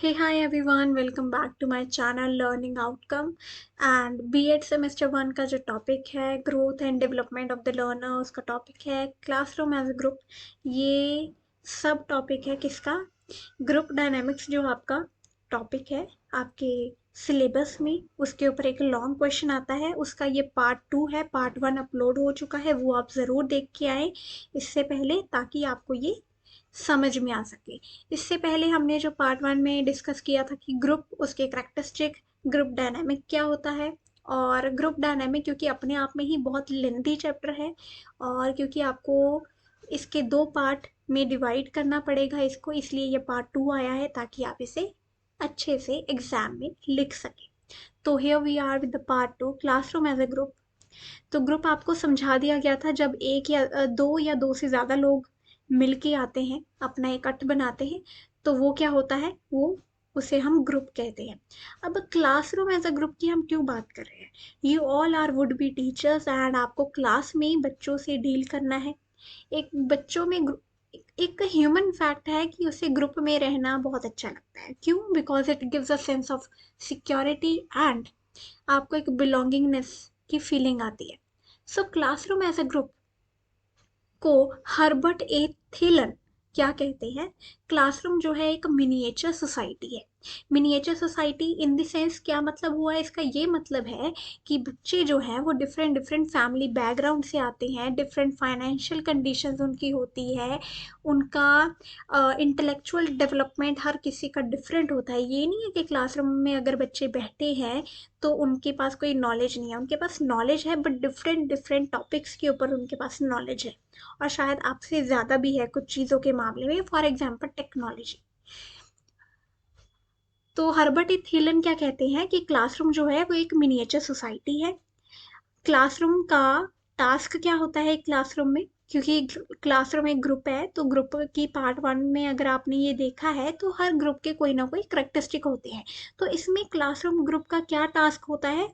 Hey, hi everyone, welcome back to my channel Learning Outcome and B.Ed semester 1 का जो topic है growth and development of the learner उसका topic है classroom as a group. ये सब topic है किसका? ग्रुप डायनामिक्स जो आपका टॉपिक है आपके सिलेबस में, उसके ऊपर एक लॉन्ग क्वेश्चन आता है। उसका ये पार्ट 2 है, पार्ट 1 अपलोड हो चुका है, वो आप ज़रूर देख के आए इससे पहले, ताकि आपको ये समझ में आ सके। इससे पहले हमने जो पार्ट 1 में डिस्कस किया था कि ग्रुप, उसके करैक्टरिस्टिक, ग्रुप डायनामिक क्या होता है। और ग्रुप डायनामिक क्योंकि अपने आप में ही बहुत लेंथी चैप्टर है, और क्योंकि आपको इसके 2 पार्ट में डिवाइड करना पड़ेगा इसको, इसलिए ये पार्ट 2 आया है ताकि आप इसे अच्छे से एग्जाम में लिख सकें। तो here we are with the part 2, classroom as a group. तो ग्रुप आपको समझा दिया गया था, जब एक या दो या दो से ज़्यादा लोग मिलके आते हैं, अपना एक अट बनाते हैं, तो वो क्या होता है, वो उसे हम ग्रुप कहते हैं। अब क्लासरूम एज अ ग्रुप की हम क्यों बात कर रहे हैं? You all are would be teachers and आपको क्लास में बच्चों से डील करना है। एक बच्चों में एक ह्यूमन फैक्ट है कि उसे ग्रुप में रहना बहुत अच्छा लगता है। क्यों? Because it gives a sense of security and आपको एक बिलोंगिंगनेस की फीलिंग आती है। सो क्लासरूम एज अ ग्रुप को हर्बर्ट ए थिलन क्या कहते हैं? क्लासरूम जो है एक मिनिएचर सोसाइटी है। Miniature society in the sense क्या मतलब हुआ? इसका ये मतलब है कि बच्चे जो हैं वो डिफरेंट डिफरेंट फैमिली बैकग्राउंड से आते हैं, डिफरेंट फाइनेंशियल कंडीशंस उनकी होती है, उनका इंटेलेक्चुअल डेवलपमेंट हर किसी का डिफरेंट होता है। ये नहीं है कि क्लासरूम में अगर बच्चे बैठे हैं तो उनके पास कोई नॉलेज नहीं है, उनके पास नॉलेज है, बट डिफरेंट डिफरेंट टॉपिक्स के ऊपर उनके पास नॉलेज है, और शायद आपसे ज़्यादा भी है कुछ चीज़ों के मामले में, फॉर एग्जाम्पल टेक्नोलॉजी। तो हर्बर्ट ए थिलन क्या कहते हैं कि क्लासरूम जो है वो एक मिनिएचर सोसाइटी है। क्लासरूम का टास्क क्या होता है क्लासरूम में? क्योंकि क्लासरूम एक ग्रुप है, तो ग्रुप की पार्ट 1 में अगर आपने ये देखा है तो हर ग्रुप के कोई ना कोई करेक्टरिस्टिक होते हैं। तो इसमें क्लासरूम ग्रुप का क्या टास्क होता है?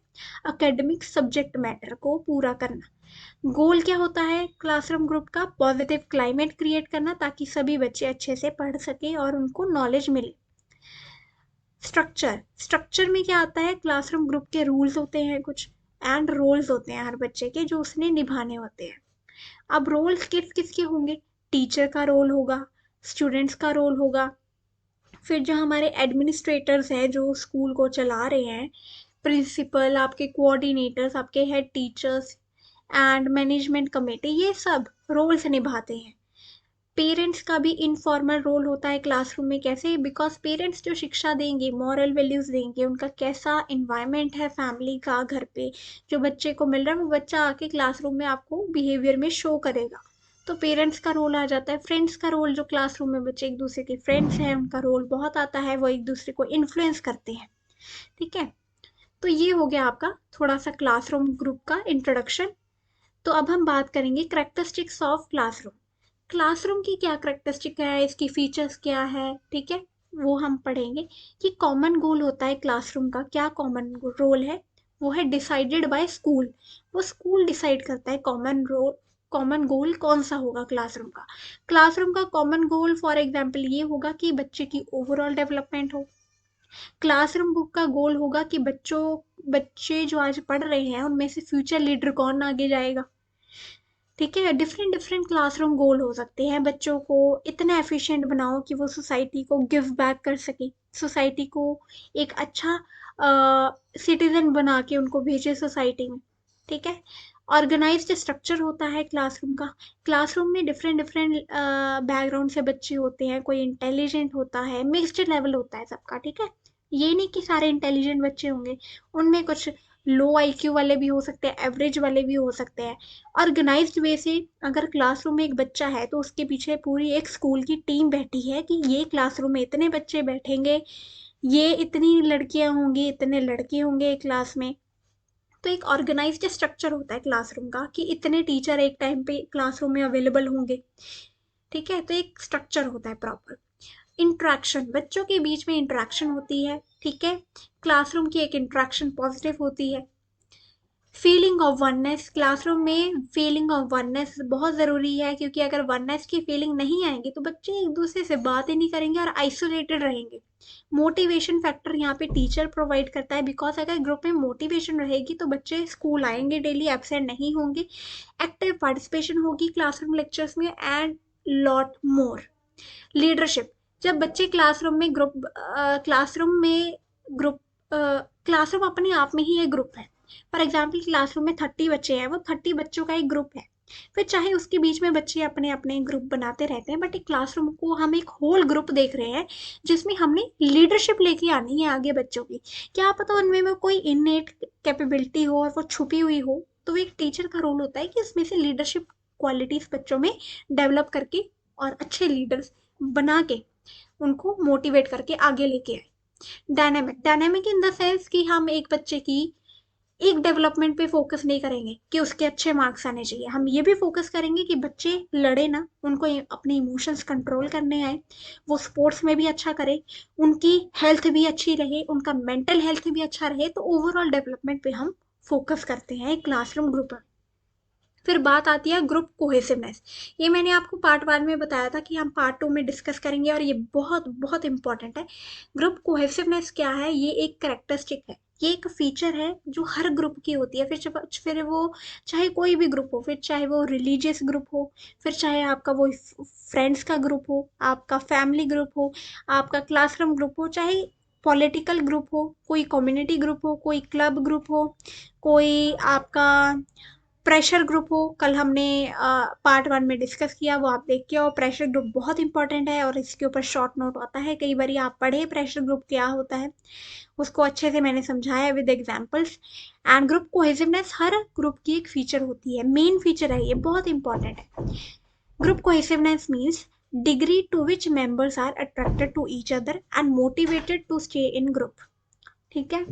एकेडमिक सब्जेक्ट मैटर को पूरा करना। गोल क्या होता है क्लासरूम ग्रुप का? पॉजिटिव क्लाइमेट क्रिएट करना, ताकि सभी बच्चे अच्छे से पढ़ सके और उनको नॉलेज मिले। स्ट्रक्चर, स्ट्रक्चर में क्या आता है? क्लासरूम ग्रुप के रूल्स होते हैं कुछ, एंड रोल्स होते हैं हर बच्चे के जो उसने निभाने होते हैं। अब रोल्स किस किसके होंगे? टीचर का रोल होगा, स्टूडेंट्स का रोल होगा, फिर जो हमारे एडमिनिस्ट्रेटर्स हैं जो स्कूल को चला रहे हैं, प्रिंसिपल, आपके कोऑर्डिनेटर्स, आपके head teachers and management committee, ये सब रोल्स निभाते हैं। पेरेंट्स का भी इनफॉर्मल रोल होता है क्लासरूम में। कैसे? बिकॉज पेरेंट्स जो शिक्षा देंगे, मॉरल वैल्यूज़ देंगे, उनका कैसा इन्वायरमेंट है फैमिली का घर पे जो बच्चे को मिल रहा है, वो बच्चा आके क्लासरूम में आपको बिहेवियर में शो करेगा। तो पेरेंट्स का रोल आ जाता है। फ्रेंड्स का रोल, जो क्लासरूम में बच्चे एक दूसरे के फ्रेंड्स हैं उनका रोल बहुत आता है, वो एक दूसरे को इन्फ्लुएंस करते हैं। ठीक है, तो ये हो गया आपका थोड़ा सा क्लासरूम ग्रुप का इंट्रोडक्शन। तो अब हम बात करेंगे करेक्टरिस्टिक्स ऑफ क्लासरूम। क्लासरूम की क्या करेक्टरिस्टिक है, इसकी फीचर्स क्या है, ठीक है, वो हम पढ़ेंगे। कि कॉमन गोल होता है क्लासरूम का। क्या कॉमन रोल है? वो है डिसाइडेड बाय स्कूल। वो स्कूल डिसाइड करता है कॉमन रोल, कॉमन गोल कौन सा होगा क्लासरूम का। क्लासरूम का कॉमन गोल फॉर एग्जाम्पल ये होगा कि बच्चे की ओवरऑल डेवलपमेंट हो। क्लासरूम बुक का गोल होगा कि बच्चे जो आज पढ़ रहे हैं उनमें से फ्यूचर लीडर कौन आगे जाएगा। ठीक है, डिफरेंट डिफरेंट क्लासरूम गोल हो सकते हैं। बच्चों को इतना एफिशिएंट बनाओ कि वो सोसाइटी को गिव बैक कर सके, सोसाइटी को एक अच्छा सिटीजन बना के उनको भेजे सोसाइटी में। ठीक है, ऑर्गेनाइज्ड स्ट्रक्चर होता है क्लासरूम का। क्लासरूम में डिफरेंट डिफरेंट बैकग्राउंड से बच्चे होते हैं, कोई इंटेलिजेंट होता है, मिक्सड लेवल होता है सबका। ठीक है, ये नहीं कि सारे इंटेलिजेंट बच्चे होंगे, उनमें कुछ लो आईक्यू वाले भी हो सकते हैं, एवरेज वाले भी हो सकते हैं। ऑर्गेनाइज्ड वे से अगर क्लासरूम में एक बच्चा है तो उसके पीछे पूरी एक स्कूल की टीम बैठी है कि ये क्लासरूम में इतने बच्चे बैठेंगे, ये इतनी लड़कियां होंगी, इतने लड़के होंगे क्लास में। तो एक ऑर्गेनाइज्ड स्ट्रक्चर होता है क्लासरूम का कि इतने टीचर एक टाइम पे क्लासरूम में अवेलेबल होंगे। ठीक है, तो एक स्ट्रक्चर होता है प्रॉपर। इंट्रैक्शन, बच्चों के बीच में इंट्रैक्शन होती है। ठीक है, क्लासरूम की एक इंट्रैक्शन पॉजिटिव होती है। फीलिंग ऑफ वननेस, क्लासरूम में फीलिंग ऑफ वननेस बहुत ज़रूरी है, क्योंकि अगर वननेस की फीलिंग नहीं आएगी तो बच्चे एक दूसरे से बात ही नहीं करेंगे और आइसोलेटेड रहेंगे। मोटिवेशन फैक्टर यहाँ पे टीचर प्रोवाइड करता है, बिकॉज अगर ग्रुप में मोटिवेशन रहेगी तो बच्चे स्कूल आएंगे, डेली एब्सेंट नहीं होंगे, एक्टिव पार्टिसिपेशन होगी क्लासरूम लेक्चर्स में एंड लॉट मोर। लीडरशिप, जब बच्चे ग्रुप क्लासरूम अपने आप में ही एक ग्रुप है। फॉर एग्जाम्पल क्लासरूम में 30 बच्चे हैं, वो 30 बच्चों का एक ग्रुप है। फिर चाहे उसके बीच में बच्चे अपने अपने ग्रुप बनाते रहते हैं, बट एक क्लासरूम को हम एक होल ग्रुप देख रहे हैं जिसमें हमने लीडरशिप लेके आनी है आगे बच्चों की। क्या पता उनमें में कोई इननेट कैपेबिलिटी हो और वो छुपी हुई हो, तो एक टीचर का रोल होता है कि उसमें से लीडरशिप क्वालिटीज बच्चों में डेवलप करके और अच्छे लीडर्स बना के उनको मोटिवेट करके आगे लेके आए। Dynamic, dynamic in the sense कि हम एक बच्चे की एक डेवलपमेंट पे फोकस नहीं करेंगे कि उसके अच्छे मार्क्स आने चाहिए, हम ये भी फोकस करेंगे कि बच्चे लड़े ना, उनको अपने इमोशंस कंट्रोल करने आए, वो स्पोर्ट्स में भी अच्छा करे, उनकी हेल्थ भी अच्छी रहे, उनका मेंटल हेल्थ भी अच्छा रहे, तो ओवरऑल डेवलपमेंट पे हम फोकस करते हैं क्लासरूम ग्रुप में। फिर बात आती है ग्रुप कोहेसिवनेस। ये मैंने आपको पार्ट 1 में बताया था कि हम पार्ट 2 में डिस्कस करेंगे, और ये बहुत बहुत इंपॉर्टेंट है। ग्रुप कोहेसिवनेस क्या है? ये एक करेक्टरिस्टिक है, ये एक फीचर है जो हर ग्रुप की होती है। फिर वो चाहे कोई भी ग्रुप हो, फिर चाहे वो रिलीजियस ग्रुप हो, फिर चाहे आपका वो फ्रेंड्स का ग्रुप हो, आपका फैमिली ग्रुप हो, आपका क्लासरूम ग्रुप हो, चाहे पॉलिटिकल ग्रुप हो, कोई कम्युनिटी ग्रुप हो, कोई क्लब ग्रुप हो, कोई आपका प्रेशर ग्रुप हो। कल हमने पार्ट 1 में डिस्कस किया, वो आप देख के आओ। प्रेशर ग्रुप बहुत इंपॉर्टेंट है और इसके ऊपर शॉर्ट नोट आता है, कई बार आप पढ़े प्रेशर ग्रुप क्या होता है, उसको अच्छे से मैंने समझाया with examples. And group cohesiveness her group की एक फीचर होती है, मेन फीचर है, ये बहुत इंपॉर्टेंट है। Group cohesiveness means degree to which members are attracted to each other and motivated to stay in group. ठीक है,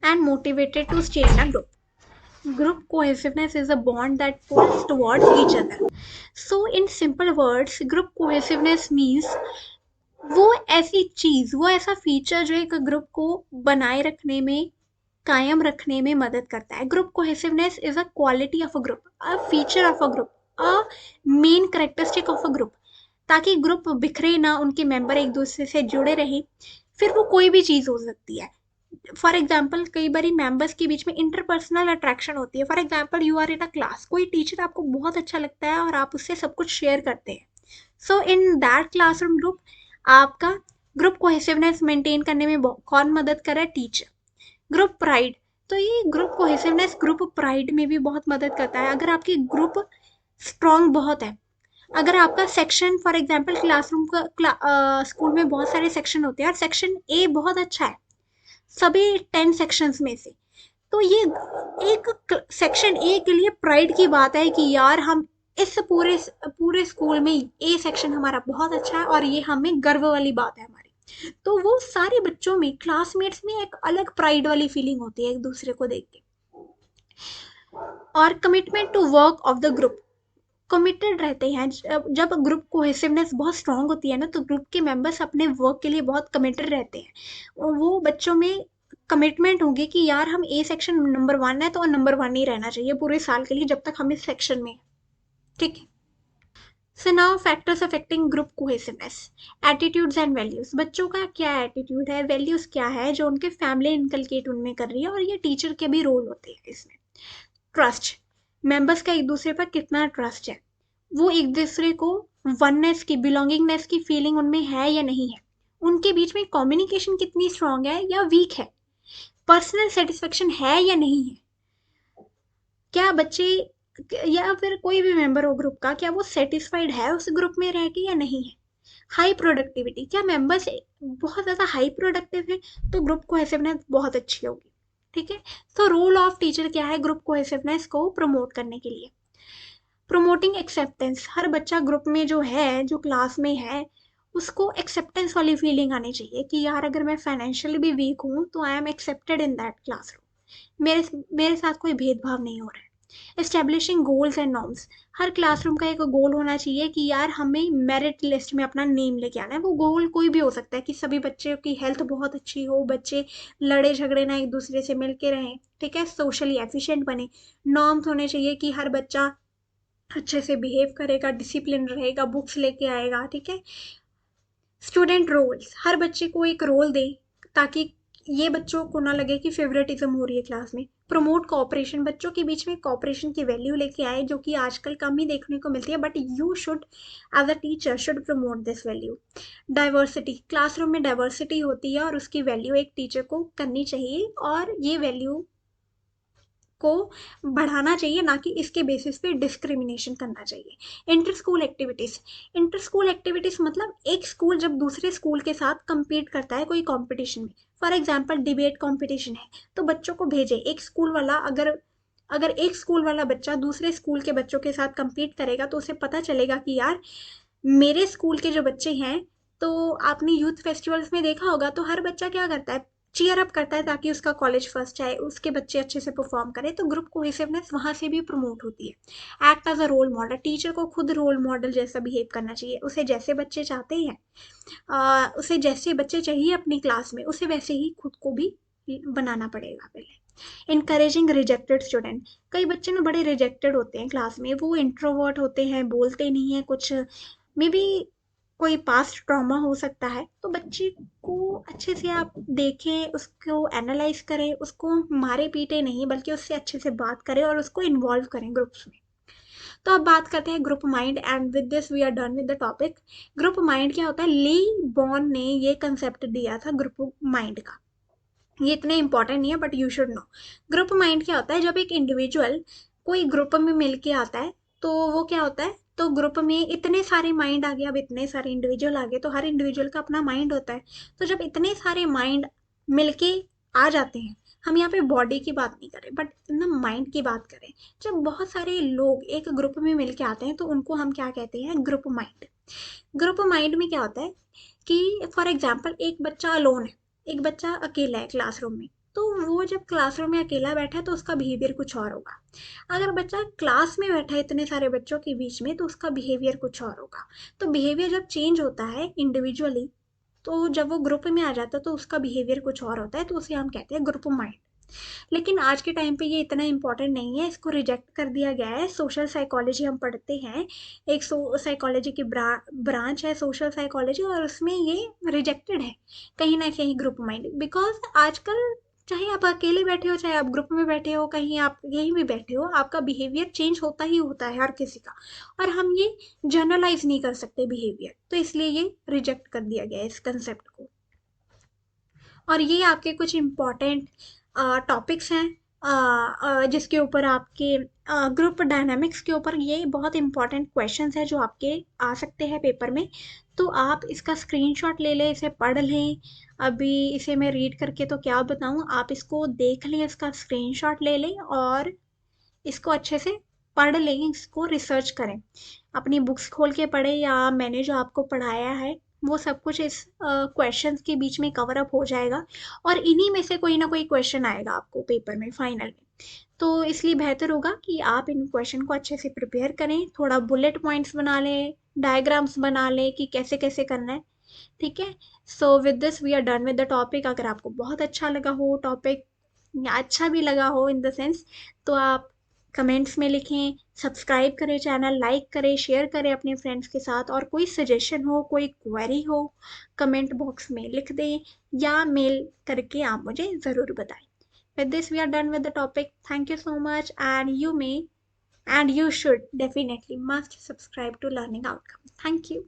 and motivated to stay in a group. Group cohesiveness is a bond that pulls towards each other. So in simple words, group cohesiveness means वो ऐसी चीज, वो ऐसा feature जो एक group को बनाए रखने में, कायम रखने में मदद करता है। Group cohesiveness is a quality of a group, a feature of a group, a main characteristic of a group, ताकि ग्रुप बिखरे ना, उनके मेंबर एक दूसरे से जुड़े रहे। फिर वो कोई भी चीज हो सकती है। फॉर एग्जाम्पल कई बार मेंबर्स के बीच में इंटरपर्सनल अट्रैक्शन होती है। For example you are in a class, कोई टीचर आपको बहुत अच्छा लगता है और आप उससे सब कुछ शेयर करते हैं। सो इन दैट क्लासरूम ग्रुप आपका ग्रुप कोहेसिवनेस मेंटेन करने में कौन मदद कर रहा है? टीचर। ग्रुप प्राइड, तो ये ग्रुप कोहेसिवनेस ग्रुप प्राइड में भी बहुत मदद करता है। अगर आपकी ग्रुप स्ट्रांग बहुत है, अगर आपका सेक्शन फॉर एग्जाम्पल क्लासरूम का स्कूल में बहुत सारे सेक्शन होते हैं और सेक्शन ए बहुत अच्छा है सभी 10 सेक्शंस में से, तो ये एक सेक्शन ए के लिए प्राइड की बात है कि यार हम इस पूरे पूरे स्कूल में ए सेक्शन हमारा बहुत अच्छा है और ये हमें गर्व वाली बात है हमारी। तो वो सारे बच्चों में, क्लासमेट्स में एक अलग प्राइड वाली फीलिंग होती है एक दूसरे को देख के। और commitment to work of the group, committed रहते हैं। जब ग्रुप कोहेसिवनेस बहुत स्ट्रांग होती है ना, तो ग्रुप के मेंबर्स अपने वर्क के लिए बहुत कमिटेड रहते हैं। वो बच्चों में कमिटमेंट होगी कि यार हम ए सेक्शन नंबर 1 है तो नंबर 1 ही रहना चाहिए पूरे साल के लिए जब तक हम इस सेक्शन में। ठीक है। So now factors affecting group cohesiveness, attitudes and values. बच्चों का क्या एटीट्यूड है, वैल्यूज क्या है जो उनके फैमिली इनकलकेट उनमें कर रही है, और ये टीचर के भी रोल होते हैं इसमें। ट्रस्ट, मेंबर्स का एक दूसरे पर कितना ट्रस्ट है, वो एक दूसरे को वननेस की, बिलोंगिंगनेस की फीलिंग उनमें है या नहीं है, उनके बीच में कम्युनिकेशन कितनी स्ट्रांग है या वीक है, पर्सनल सेटिस्फेक्शन है या नहीं है, क्या बच्चे या फिर कोई भी मेंबर हो ग्रुप का, क्या वो सेटिस्फाइड है उस ग्रुप में रह के या नहीं है। हाई प्रोडक्टिविटी, क्या मेंबर्स बहुत ज़्यादा हाई प्रोडक्टिव है, तो ग्रुप कोहेसिवनेस बहुत अच्छी होगी। ठीक है। तो रोल ऑफ टीचर क्या है ग्रुप कोहेसिवनेस को प्रमोट करने के लिए? प्रोमोटिंग एक्सेप्टेंस, हर बच्चा ग्रुप में जो है, जो क्लास में है, उसको एक्सेप्टेंस वाली फीलिंग आनी चाहिए कि यार अगर मैं फाइनेंशियली भी वीक हूँ तो I am accepted in that classroom, मेरे मेरे साथ कोई भेदभाव नहीं हो रहा है। Establishing goals and norms, her classroom का एक गोल होना चाहिए कि यार हमें मेरिट लिस्ट में अपना नेम लेके आना है। वो गोल कोई भी हो सकता है कि सभी बच्चों की हेल्थ बहुत अच्छी हो, बच्चे लड़े झगड़े ना एक दूसरे से मिलके रहें, ठीक है, सोशली एफिशिएंट बने। नॉर्म्स होने चाहिए कि हर बच्चा अच्छे से बिहेव करेगा, डिसिप्लिन रहेगा, बुक्स लेके आएगा, ठीक है। स्टूडेंट रोल्स, हर बच्चे को एक रोल दें ताकि ये बच्चों को ना लगे कि फेवरेटिज्म हो रही है क्लास में। प्रमोट कोऑपरेशन, बच्चों के बीच में कोऑपरेशन की वैल्यू लेके आए, जो कि आजकल कम ही देखने को मिलती है, but you should as a teacher should promote this value. Diversity, classroom में डाइवर्सिटी होती है और उसकी वैल्यू एक टीचर को करनी चाहिए, और ये वैल्यू को बढ़ाना चाहिए, ना कि इसके बेसिस पे डिस्क्रिमिनेशन करना चाहिए। Inter school activities, inter school activities मतलब एक स्कूल जब दूसरे स्कूल के साथ compete करता है कोई कंपटीशन में, फॉर एग्जांपल डिबेट कंपटीशन है, तो बच्चों को भेजे एक स्कूल वाला। अगर अगर एक स्कूल वाला बच्चा दूसरे स्कूल के बच्चों के साथ compete करेगा तो उसे पता चलेगा कि यार मेरे स्कूल के जो बच्चे हैं, तो आपने यूथ फेस्टिवल्स में देखा होगा तो हर बच्चा क्या करता है, चीयर अप करता है ताकि उसका कॉलेज फर्स्ट आए, उसके बच्चे अच्छे से परफॉर्म करें, तो ग्रुप कोहेसिवनेस वहाँ से भी प्रमोट होती है। Act as a role model, teacher को खुद रोल मॉडल जैसा बिहेव करना चाहिए, उसे जैसे बच्चे चाहते हैं, उसे जैसे बच्चे चाहिए अपनी क्लास में, उसे वैसे ही खुद को भी बनाना पड़ेगा पहले। इनकरेजिंग रिजेक्टेड स्टूडेंट, कई बच्चे ना बड़े रिजेक्टेड होते हैं क्लास में, वो इंट्रोवर्ट होते हैं, बोलते नहीं है कुछ, मे बी कोई पास्ट ट्रॉमा हो सकता है, तो बच्चे को अच्छे से आप देखें, उसको एनालाइज करें, उसको मारे पीटे नहीं बल्कि उससे अच्छे से बात करें और उसको इन्वॉल्व करें ग्रुप्स में। तो अब बात करते हैं group mind, and with this we are done with the topic. Group mind क्या होता है, ली बॉन ने ये कंसेप्ट दिया था ग्रुप माइंड का। ये इतने इंपॉर्टेंट नहीं है but you should know. Group mind क्या होता है, जब एक इंडिविजुअल कोई ग्रुप में मिल के आता है तो वो क्या होता है, तो ग्रुप में इतने सारे माइंड आ गए, अब इतने सारे इंडिविजुअल आ गए, तो हर इंडिविजुअल का अपना माइंड होता है। तो जब इतने सारे माइंड मिलके आ जाते हैं, हम यहाँ पे बॉडी की बात नहीं करें बट ना माइंड की बात करें, जब बहुत सारे लोग एक ग्रुप में मिल के आते हैं तो उनको हम क्या कहते हैं, ग्रुप माइंड। ग्रुप माइंड में क्या होता है कि फॉर एग्जाम्पल एक बच्चा अलोन है, एक बच्चा अकेला है क्लासरूम में, तो वो जब क्लासरूम में अकेला बैठा है तो उसका बिहेवियर कुछ और होगा। अगर बच्चा क्लास में बैठा है इतने सारे बच्चों के बीच में तो उसका बिहेवियर कुछ और होगा। तो बिहेवियर जब चेंज होता है इंडिविजुअली, तो जब वो ग्रुप में आ जाता है तो उसका बिहेवियर कुछ और होता है, तो उसे हम कहते हैं ग्रुप माइंड। लेकिन आज के टाइम पे ये इतना इम्पोर्टेंट नहीं है, इसको रिजेक्ट कर दिया गया है। सोशल साइकोलॉजी हम पढ़ते हैं, एक साइकोलॉजी की ब्रांच है सोशल साइकोलॉजी, और उसमें ये रिजेक्टेड है कहीं ना कहीं ग्रुप माइंड, बिकॉज आजकल चाहे आप अकेले बैठे हो, चाहे आप ग्रुप में बैठे हो, कहीं आप यहीं भी बैठे हो, आपका बिहेवियर चेंज होता ही होता है हर किसी का, और हम ये जनरलाइज नहीं कर सकते बिहेवियर, तो इसलिए ये रिजेक्ट कर दिया गया है इस कंसेप्ट को। और ये आपके कुछ इम्पॉर्टेंट टॉपिक्स हैं, जिसके ऊपर आपके ग्रुप डायनामिक्स के ऊपर ये बहुत इम्पॉर्टेंट क्वेश्चंस हैं जो आपके आ सकते हैं पेपर में। तो आप इसका स्क्रीनशॉट ले लें, इसे पढ़ लें। अभी इसे मैं रीड करके तो क्या बताऊँ, आप इसको देख लें, इसका स्क्रीनशॉट ले लें और इसको अच्छे से पढ़ लें, इसको रिसर्च करें, अपनी बुक्स खोल के पढ़ें या मैंने जो आपको पढ़ाया है वो सब कुछ इस क्वेश्चंस के बीच में कवर अप हो जाएगा, और इन्हीं में से कोई ना कोई क्वेश्चन आएगा आपको पेपर में फाइनल में। तो इसलिए बेहतर होगा कि आप इन क्वेश्चन को अच्छे से प्रिपेयर करें, थोड़ा बुलेट पॉइंट्स बना लें, डायग्राम्स बना लें कि कैसे कैसे करना है, ठीक है। So with this we are done with the topic. अगर आपको बहुत अच्छा लगा हो टॉपिक, या अच्छा भी लगा हो इन द सेंस, तो आप कमेंट्स में लिखें, सब्सक्राइब करें चैनल, लाइक करें, शेयर करें अपने फ्रेंड्स के साथ, और कोई सजेशन हो, कोई क्वेरी हो, कमेंट बॉक्स में लिख दें या मेल करके आप मुझे ज़रूर बताएं। With this, we are done with the topic. Thank you so much, and you may and you should definitely must subscribe to Learning Outcome. Thank you.